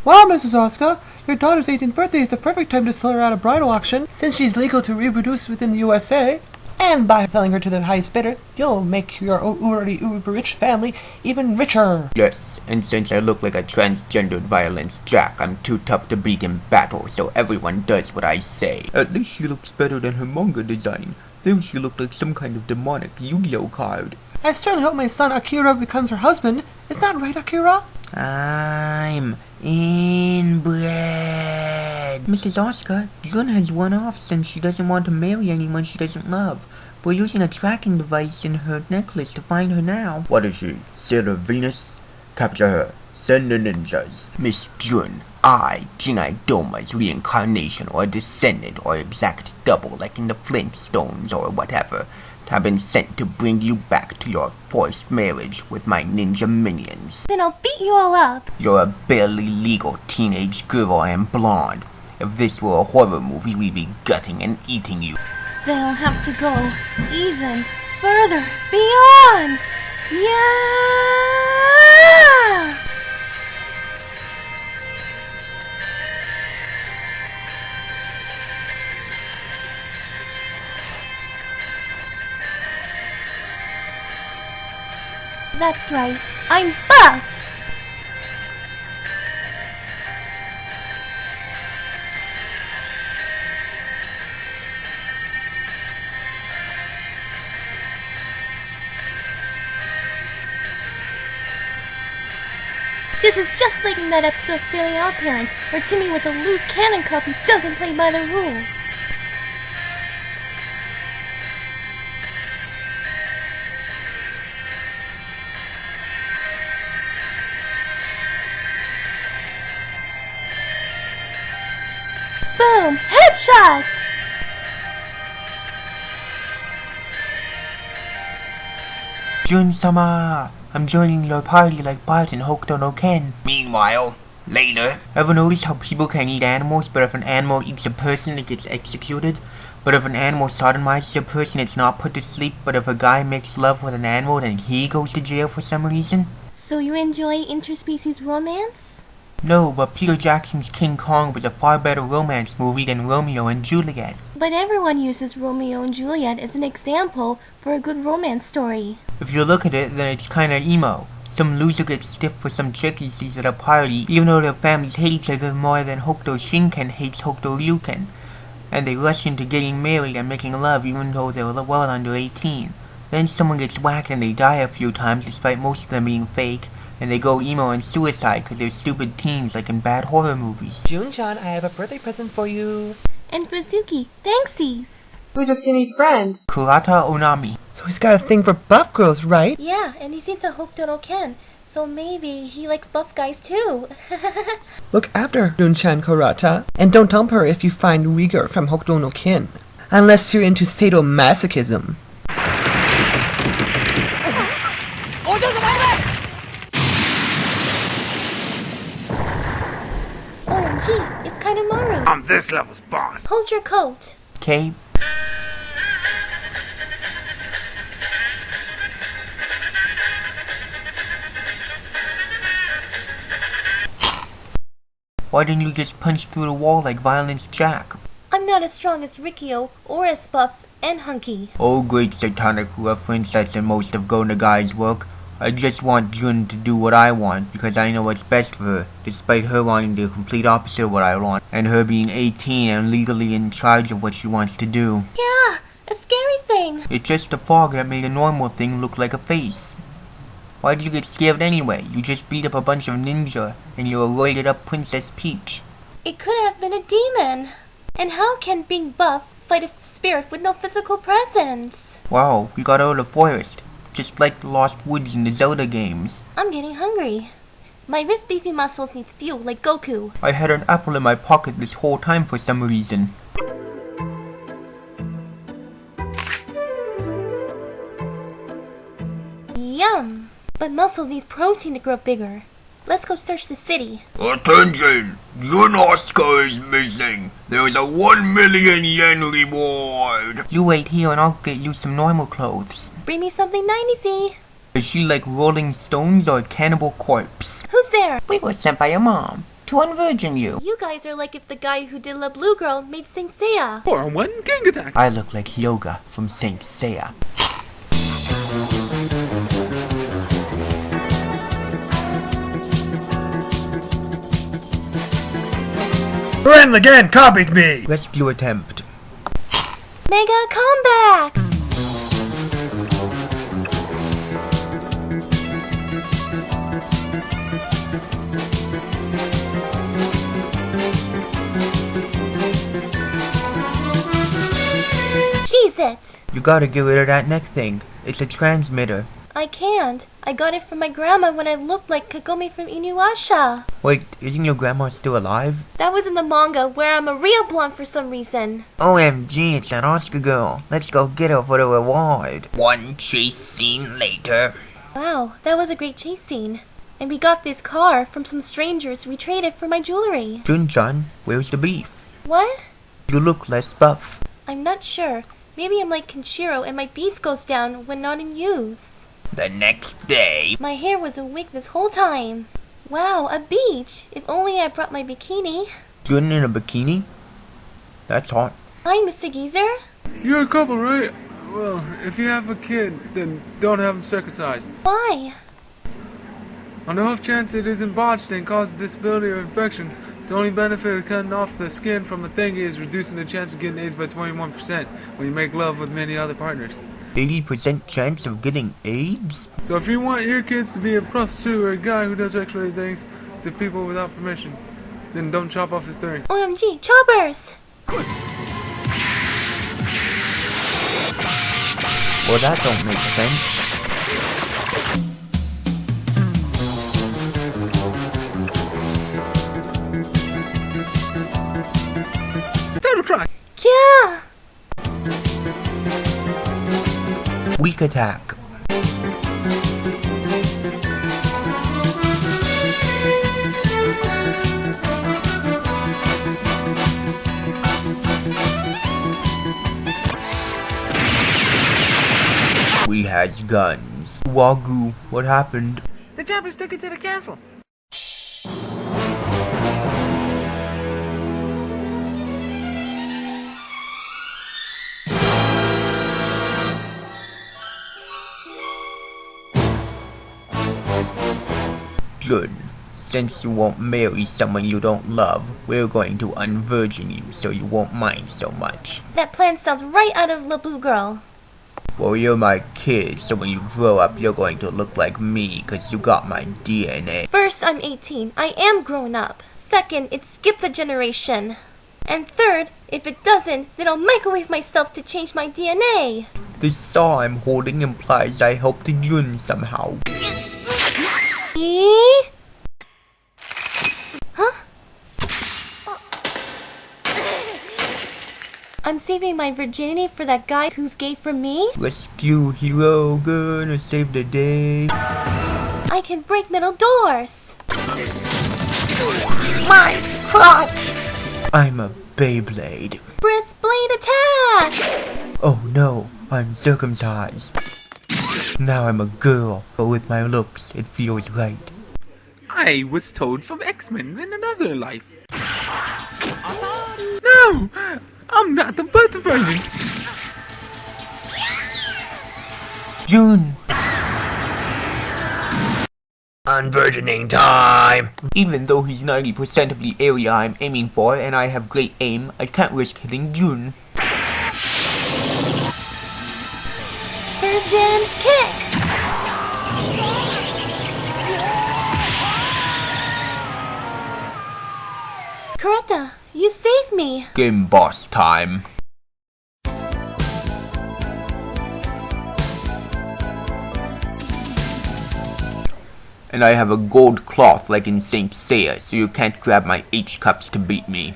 Wow, Mrs. Asuka, your daughter's 18th birthday is the perfect time to sell her at a bridal auction, since she's legal to reproduce within the USA. And by selling her to the highest bidder, you'll make your already uber-rich family even richer. Yes, and since I look like a transgendered violence jack, I'm too tough to beat in battle, so everyone does what I say. At least she looks better than her manga design. There she looked like some kind of demonic Yu-Gi-Oh card. I certainly hope my son Akira becomes her husband. Is that right, Akira? I'm inbred. Mrs. Asuka, Jun has one off since she doesn't want to marry anyone she doesn't love. We're using a tracking device in her necklace to find her now. What is she? Sailor Venus? Capture her. Send the ninjas. Miss Jun, I, Jinai Doma's reincarnation or descendant or exact double like in the Flintstones or whatever, have been sent to bring you back to your forced marriage with my ninja minions. Then I'll beat you all up. You're a barely legal teenage girl and blonde. If this were a horror movie, we'd be gutting and eating you. Then I'll have to go even further beyond. Yeah! That's right, I'm buff! This is just like in that episode of Failing Out Parents, where Timmy was a loose cannon cop who doesn't play by the rules. Boom! Headshots! Jun-sama, I'm joining your party like Bart in Hokuto no Ken. Meanwhile, later. Ever notice how people can eat animals, but if an animal eats a person, it gets executed? But if an animal sodomizes a person, it's not put to sleep, but if a guy makes love with an animal, then he goes to jail for some reason? So you enjoy interspecies romance? No, but Peter Jackson's King Kong was a far better romance movie than Romeo and Juliet. But everyone uses Romeo and Juliet as an example for a good romance story. If you look at it, then it's kinda emo. Some loser gets stiff for some chick he sees at a party, even though their families hate each other more than Hokuto Shinken hates Hokuto Ryuken. And they rush into getting married and making love even though they're well under 18. Then someone gets whacked and they die a few times despite most of them being fake. And they go emo and suicide because they're stupid teens like in bad horror movies. Jun-chan, I have a birthday present for you. And Fuzuki, thanksies! Who's your skinny friend? Kurata Onami. So he's got a thing for buff girls, right? Yeah, and he's into Hokuto no Ken, so maybe he likes buff guys too. Look after Jun-chan, Kurata. And don't dump her if you find Rigueur from Hokuto no Ken. Unless you're into sadomasochism. OMG, it's Kainamaru. I'm this level's boss. Hold your coat. Okay. Why didn't you just punch through the wall like Violence Jack? I'm not as strong as Riki-oh or as buff and hunky. Oh great satanic reference that's in most of Go Nagai's work. I just want Jun to do what I want because I know what's best for her, despite her wanting the complete opposite of what I want, and her being 18 and legally in charge of what she wants to do. Yeah, a scary thing. It's just the fog that made a normal thing look like a face. Why did you get scared anyway? You just beat up a bunch of ninja, and you're a roided up Princess Peach. It could have been a demon. And how can being buff fight a spirit with no physical presence? Wow, we got out of the forest. Just like the Lost Woods in the Zelda games. I'm getting hungry. My ripped beefy muscles needs fuel like Goku. I had an apple in my pocket this whole time for some reason. Yum! But muscles need protein to grow bigger. Let's go search the city. Attention! Jun Oscar is missing. There's a 1 million yen reward. You wait here and I'll get you some normal clothes. Bring me something nicey. Is she like Rolling Stones or Cannibal Corpse? Who's there? We were sent by your mom. to unvirgin you. You guys are like if the guy who did La Blue Girl made Saint Seiya. 4-on-1 gang attack. I look like Yoga from Saint Seiya. Friend again copied me! Rescue attempt. Mega comeback! Cheese it! You gotta get rid of that neck thing. It's a transmitter. I can't. I got it from my grandma when I looked like Kagome from Inuyasha. Wait, isn't your grandma still alive? That was in the manga where I'm a real blonde for some reason. OMG, it's that Oscar girl. Let's go get her for the reward. One chase scene later. Wow, that was a great chase scene. And we got this car from some strangers we traded for my jewelry. Jun-chan, where's the beef? What? You look less buff. I'm not sure. Maybe I'm like Kenshiro and my beef goes down when not in use. The next day. My hair was a wig this whole time. Wow, a beach! If only I brought my bikini. Jun in a bikini? That's hot. Hi, Mr. Geezer. You're a couple, right? Well, if you have a kid, then don't have him circumcised. Why? On the off chance it isn't botched and causes disability or infection, the only benefit of cutting off the skin from a thingy is reducing the chance of getting AIDS by 21% when you make love with many other partners. 80% chance of getting AIDS? So if you want your kids to be a prostitute or a guy who does X-ray things to people without permission, then don't chop off his thing. OMG, choppers! Well, that don't make sense. Total cry! Yeah! Weak attack. We has guns. Wagyu, what happened? The Japanese took it to the castle. Good. Since you won't marry someone you don't love, we're going to unvirgin you so you won't mind so much. That plan sounds right out of La Blue Girl. Well, you're my kid, so when you grow up, you're going to look like me, cause you got my DNA. First, I'm 18. I am grown up. Second, it skips a generation. And third, if it doesn't, then I'll microwave myself to change my DNA. The saw I'm holding implies I helped Jun somehow. Huh? I'm saving my virginity for that guy who's gay for me? Rescue hero, gonna save the day. I can break metal doors! My crotch! I'm a Beyblade. Bliss blade attack! Oh no, I'm circumcised. Now I'm a girl, but with my looks, it feels right. I was told from X-Men in another life. No! I'm not the butt virgin! Jun! Unvirgining time. Even though he's 90% of the area I'm aiming for and I have great aim, I can't risk hitting Jun. Virgin kick! Kurata, you saved me! Game boss time. And I have a gold cloth like in Saint Seiya, so you can't grab my H-cups to beat me.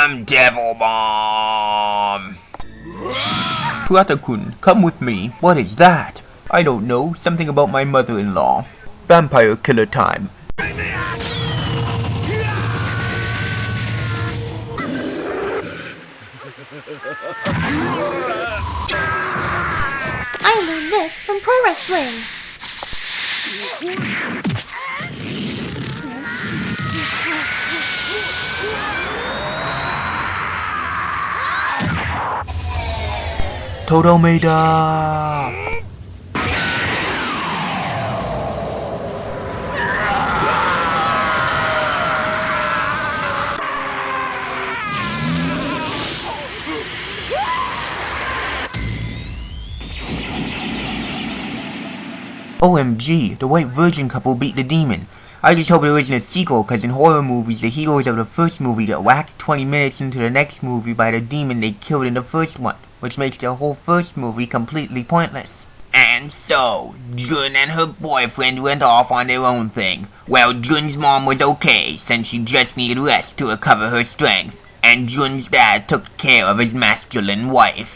I'm Devil Bomb. Brother-kun, come with me. What is that? I don't know. Something about my mother-in-law. Vampire killer time. I learned this from pro wrestling. Todomeda! OMG, the White Virgin couple beat the demon. I just hope there isn't a sequel, cause in horror movies, the heroes of the first movie get whacked 20 minutes into the next movie by the demon they killed in the first one, which makes the whole first movie completely pointless. And so, Jun and her boyfriend went off on their own thing. Well, Jun's mom was okay, since she just needed rest to recover her strength. And Jun's dad took care of his masculine wife.